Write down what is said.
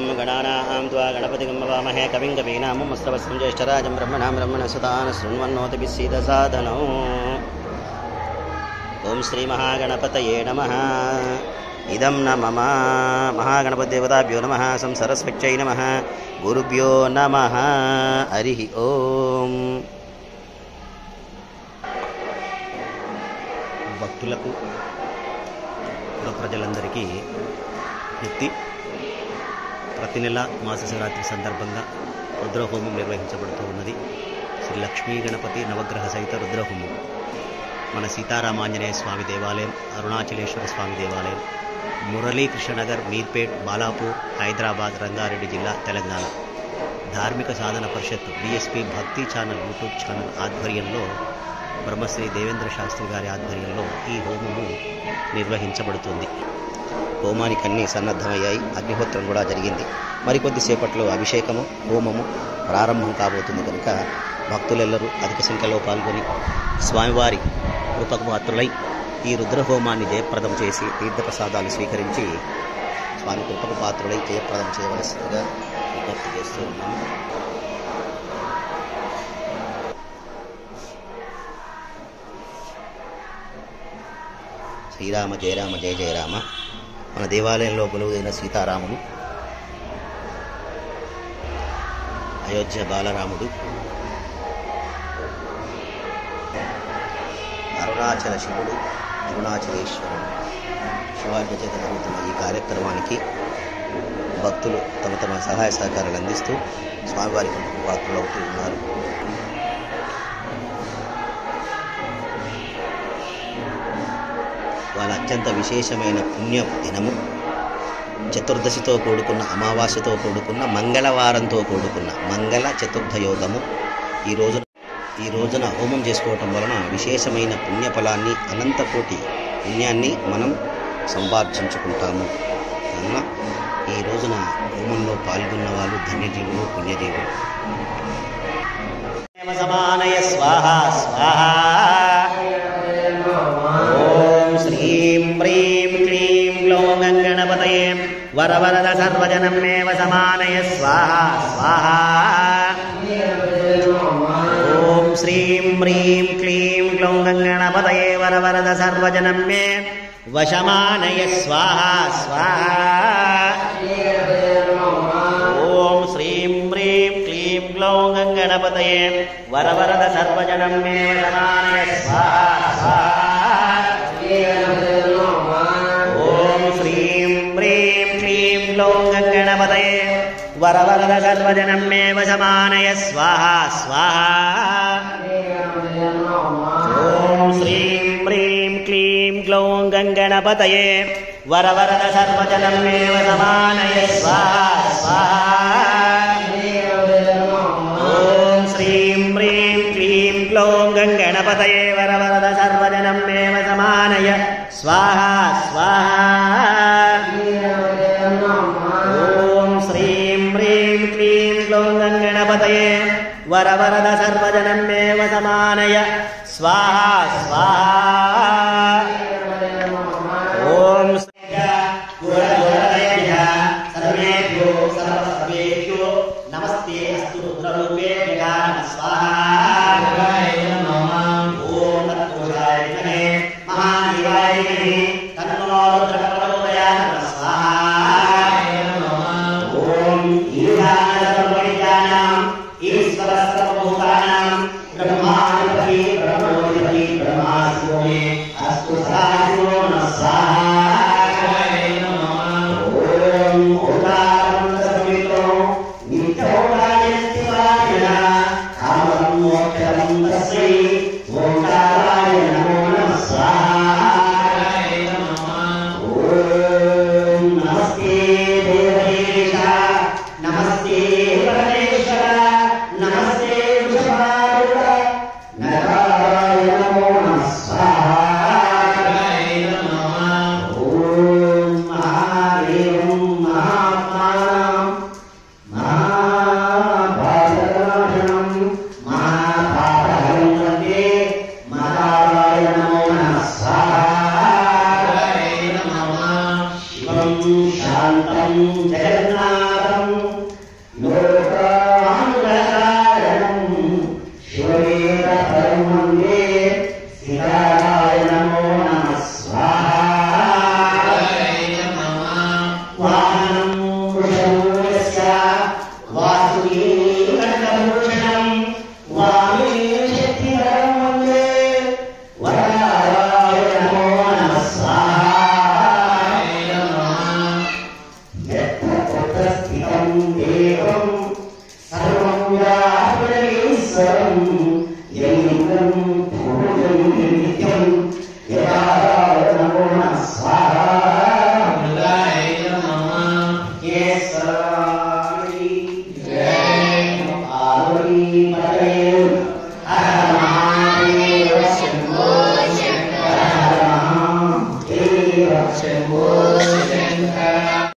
ओं गणानां त्वा गणपतिं नमामहे कविं कवीनामुपमश्रवस्तमं ज्येष्ठराजं ब्रह्मणां ब्रह्मणस्पदान शृण्वन्नोतिभिः सीदसादनौ ओं श्रीमहागणपतये नमः। इदं न मम महागणपतिदेवताभ्यो नमः संसरस्वत्यै नमः गुरुभ्यो नमः हरिः ओं। భక్తులకు ప్రజలందరికీ ప్రతి నెల మాస శివరాత్రి సందర్భంగా రుద్రహోమం నిర్వహించబడుతూ ఉన్నది. శ్రీ లక్ష్మీ గణపతి నవగ్రహ సహిత రుద్రహోమం మన సీతారామాంజనేయ స్వామి దేవాలయం, అరుణాచలేశ్వర స్వామి దేవాలయం, మురళీకృష్ణనగర్, మీర్పేట్, బాలాపూర్, హైదరాబాద్, రంగారెడ్డి జిల్లా, తెలంగాణ ధార్మిక సాధన పరిషత్ డిఎస్పి భక్తి ఛానల్ యూట్యూబ్ ఛానల్ ఆధ్వర్యంలో బ్రహ్మశ్రీ దేవేంద్ర శాస్త్రి గారి ఆధ్వర్యంలో ఈ హోమము నిర్వహించబడుతుంది. హోమానికి అన్నీ సన్నద్ధమయ్యాయి. అగ్నిహోత్రం కూడా జరిగింది. మరికొద్దిసేపట్లో అభిషేకము, హోమము ప్రారంభం కాబోతుంది కనుక భక్తులెల్లరూ అధిక సంఖ్యలో పాల్గొని స్వామివారి కృపకు పాత్రులై ఈ రుద్రహోమాన్ని జయప్రదం చేసి తీర్థప్రసాదాలు స్వీకరించి స్వామి కృపకు పాత్రులై జయప్రదం చేయవలసిందిగా విజ్ఞప్తి చేస్తూ ఉన్నాము. శ్రీరామ జయ రామ జయ జయ రామ. మన దేవాలయంలో కొలువైన సీతారాముడు, అయోధ్య బాలరాముడు, అరుణాచల శివుడు, అరుణాచలేశ్వరుడు శివాజ్ఞ చేత జరుగుతున్న ఈ కార్యక్రమానికి భక్తులు తమ తమ సహాయ సహకారాలు అందిస్తూ స్వామివారికి పాత్రలవుతూ ఉన్నారు. వాళ్ళ అత్యంత విశేషమైన పుణ్య దినము, చతుర్దశితో కూడుకున్న, అమావాస్యతో కూడుకున్న, మంగళవారంతో కూడుకున్న మంగళ చతుర్థయోగము. ఈ రోజున హోమం చేసుకోవటం వలన విశేషమైన పుణ్యఫలాన్ని, అనంతకోటి పుణ్యాన్ని మనం సంపార్జించుకుంటాము. అన్న ఈ రోజున హోమంలో పాల్గొన్న వాళ్ళు ధన్యజీవులు, పుణ్యజీవులు. సమానయ స్వాహ స్వాహ. ఓం శ్రీం హ్రీం క్లీం గ్లౌం గణపతయే వరవరద సర్వజనం మేవ సమానయ స్వాహ స్వాహ. ఓం శ్రీం హ్రీం క్లీం గ్లౌం గణపతయే వరవరద సర్వజనం మే వశమానయ స్వాహ స్వాహ. ఓం శ్రీం హ్రీం క్లీం గ్లౌం గణపతయే వరవరద సర్వజనం మే వశమానయ స్వాహ స్వాహ. ఓం శ్రీం హ్రీం క్లీం గ్లౌం గణపతయే వరవరద సర్వజనం మే వశమానయ స్వాహ స్వాహ. ఓం శ్రీం హ్రీం క్లీం గ్లౌం గణపతయే వరవరద సర్వజనం మే వశమానయ స్వాహ స్వాహ. ఓం శ్రీం హ్రీం క్లీం గ్లౌం గణపతయే వరవరద సర్వజనం మే వశమానయ స్వాహ స్వాహ. ఓం శ్రీం హ్రీం క్లీం గ్లౌం గణపతయే వరవరద సర్వజనం మే వశమానయ స్వాహ స్వాహ. ఓం సర్వేభ్యో సర్వేభ్యో నమస్తే అస్తు రుద్రరూపేభ్యః నమః స్వాహా. ఓం తత్పురుషాయ విద్మహే మహాదేవాయ ధీమహి తన్నో రుద్రః ప్రచోదయాత్ నమః స్వాహా. ఓం ఈశాన సర్వవిద్యానాం ఈశ్వర సర్వభూతానాం బ్రహ్మాధిపతి బ్రహ్మోధిపతి బ్రహ్మాస్మి మే అస్తు సదాశివో నమః స్వాహా. ఓం ఓంకారం సర్వమిత్రో నిత్యోగాయస్తివాయ కామం మోక్షం తస్మై ఓంకారాయ నమో నమః స్వాహా. ఓం నమస్తే దేవేశ నమస్తే పరమేశ్వర నమస్తే వృషభారూఢ నరాయ నమో నమః స్వాహా. ఓం మహాదేవం మహాత్మానం మహాభారతనాశనం మహాపాపహరం వందే మహారాయ నమో నమః స్వాహా. శివం శాంతం జగన్నాథం శంభో శంకర